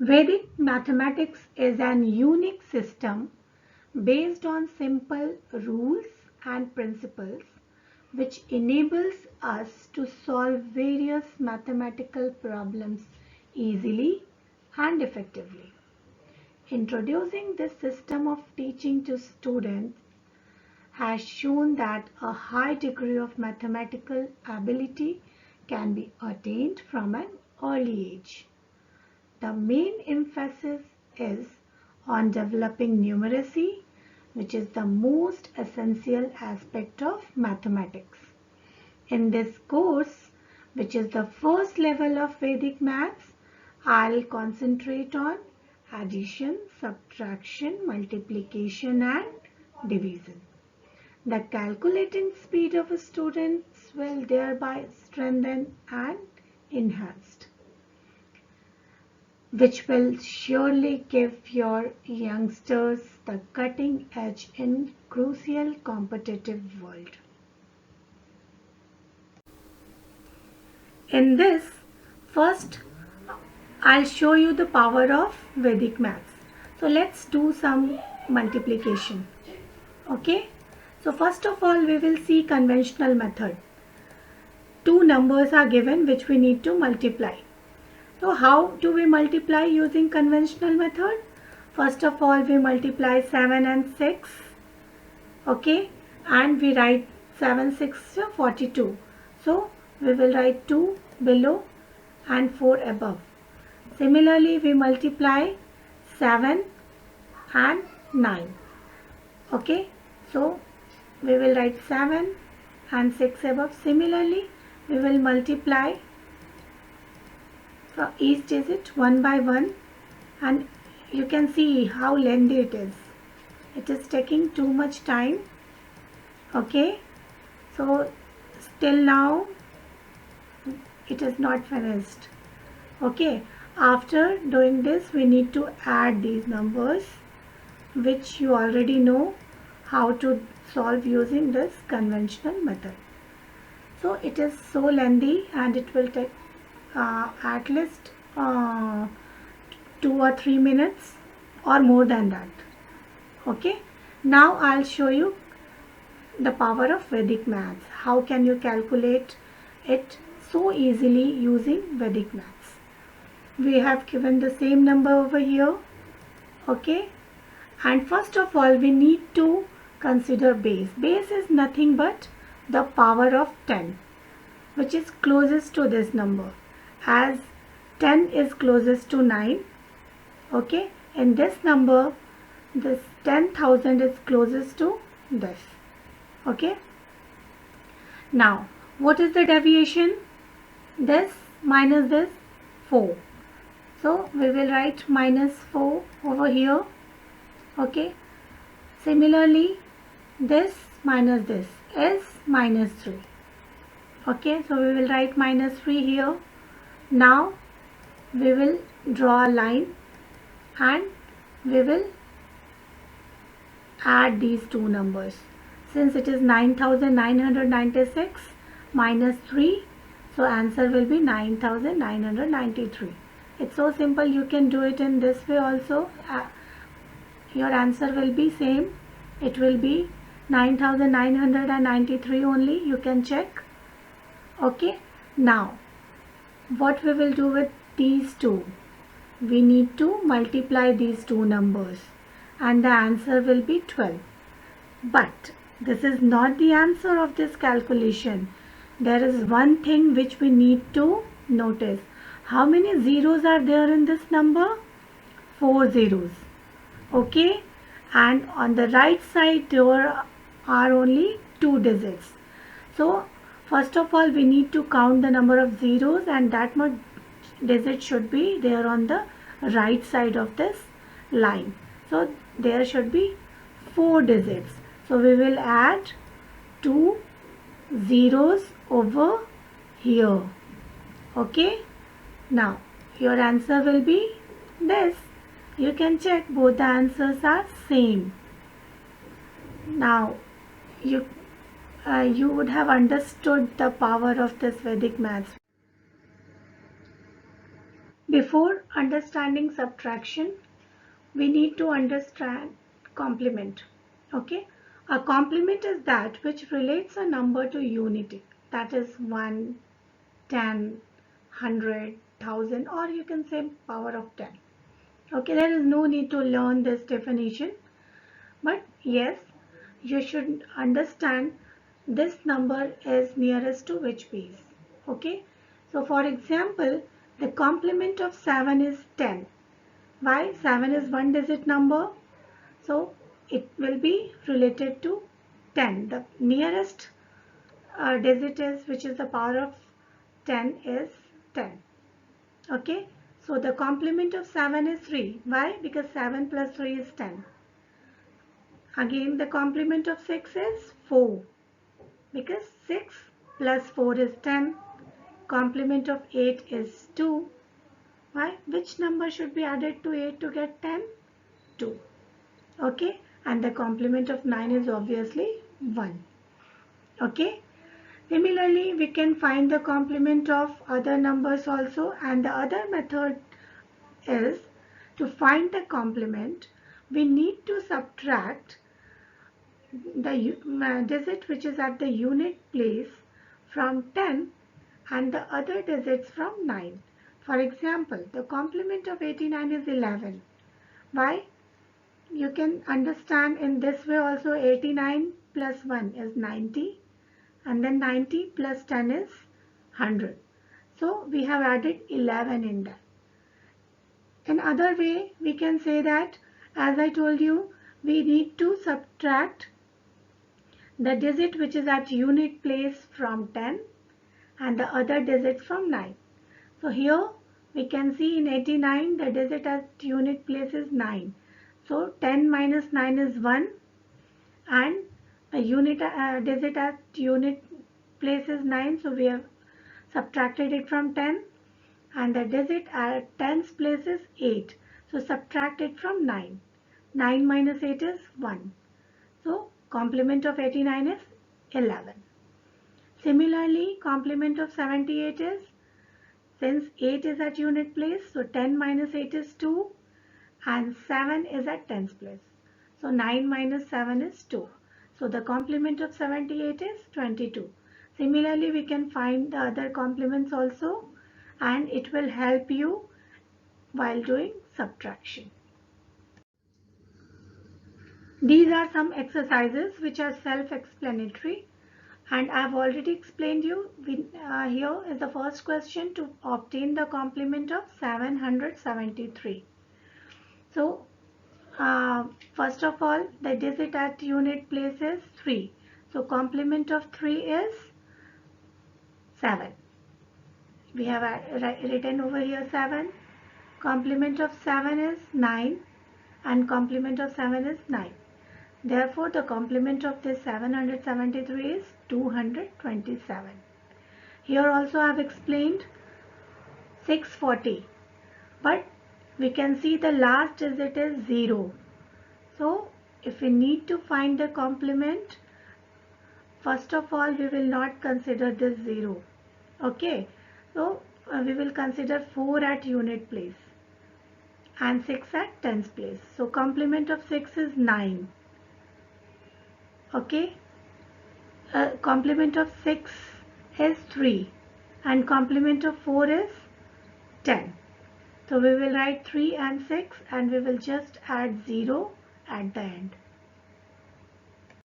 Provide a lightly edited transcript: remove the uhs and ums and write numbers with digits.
Vedic mathematics is an unique system based on simple rules and principles which enables us to solve various mathematical problems easily and effectively. Introducing this system of teaching to students has shown that a high degree of mathematical ability can be attained from an early age. The main emphasis is on developing numeracy, which is the most essential aspect of mathematics. In this course, which is the first level of Vedic maths, I'll concentrate on addition, subtraction, multiplication and division. The calculating speed of students will thereby strengthen and enhanced, which will surely give your youngsters the cutting edge in crucial competitive world. In this, first I'll show you the power of Vedic maths. So let's do some multiplication. Okay. So first of all, we will see conventional method. Two numbers are given which we need to multiply. So how do we multiply using conventional method? First of all, we multiply 7 and 6. Okay. And we write 7 6 42. So we will write 2 below and 4 above. Similarly, we multiply 7 and 9. Okay. So we will write 7 and 6 above. Similarly, we will multiply for each digit one by one, and you can see how lengthy it is. It is taking too much time. Okay, so still now it is not finished. Okay, after doing this, we need to add these numbers, which you already know how to solve using this conventional method. So it is so lengthy and it will take at least 2 or 3 minutes or more than that. Okay, now I'll show you the power of Vedic maths. How can you calculate it so easily using Vedic maths? We have given the same number over here. Okay, and first of all, we need to consider base. Base is nothing but the power of 10, which is closest to this number, as 10 is closest to 9. Okay, in this number, this 10,000 is closest to this. Okay, now what is the deviation? This minus this, 4. So we will write minus 4 over here. Okay, similarly, this minus this is minus 3. Okay, so we will write minus 3 here. Now we will draw a line and we will add these two numbers. Since it is 9,996 minus 3, so answer will be 9,993. It's so simple, you can do it in this way also. Your answer will be same. It will be 9,993 only. You can check. Okay. Now, what we will do with these two? We need to multiply these two numbers and the answer will be 12. But this is not the answer of this calculation. There is one thing which we need to notice. How many zeros are there in this number? 4 zeros. Okay, and on the right side there are only 2 digits. So first of all, we need to count the number of zeros, and that much digit should be there on the right side of this line. So there should be 4 digits. So we will add 2 zeros over here. Okay, now your answer will be this. You can check, both the answers are same. Now you would have understood the power of this Vedic maths. Before understanding subtraction, we need to understand complement. Okay, a complement is that which relates a number to unity, that is 1, 10, 100, 1000, or you can say power of 10. Okay, there is no need to learn this definition, but yes, you should understand this number is nearest to which base. Okay, so for example, the complement of 7 is 10. Why? 7 is one digit number, so it will be related to 10. The nearest digit is, which is the power of 10, is 10. Okay, so the complement of 7 is 3. Why? Because 7 plus 3 is 10. Again, the complement of 6 is 4, because 6 plus 4 is 10. Complement of 8 is 2. Why? Which number should be added to 8 to get 10? 2. Okay, and the complement of 9 is obviously 1. Okay, similarly we can find the complement of other numbers also, and the other method is to find the complement we need to subtract the digit which is at the unit place from 10 and the other digits from 9. For example, the complement of 89 is 11. Why? You can understand in this way also. 89 plus 1 is 90, and then 90 plus 10 is 100. So we have added 11 in that. In other way, we can say that, as I told you, we need to subtract the digit which is at unit place from 10 and the other digits from 9. So here we can see in 89 the digit at unit place is 9. So 10 minus 9 is 1, and the unit digit at unit place is 9. So we have subtracted it from 10, and the digit at 10's place is 8. So subtract it from 9. 9 minus 8 is 1. So complement of 89 is 11. Similarly, complement of 78 is, since 8 is at unit place, so 10 minus 8 is 2, and 7 is at 10's place. So 9 minus 7 is 2. So the complement of 78 is 22. Similarly, we can find the other complements also, and it will help you while doing subtraction. These are some exercises which are self-explanatory, and I have already explained you. Here is the first question: to obtain the complement of 773. So first of all, the digit at unit place is 3. So complement of 3 is 7. We have written over here 7. Complement of 7 is 9, and complement of 7 is 9. Therefore, the complement of this 773 is 227. Here also I have explained 640, but we can see the last digit is 0. So if we need to find the complement, first of all we will not consider this 0. Okay, so we will consider 4 at unit place and 6 at 10's place. So complement of 6 is 9. Okay, complement of 6 is 3, and complement of 4 is 10. So we will write 3 and 6, and we will just add 0 at the end.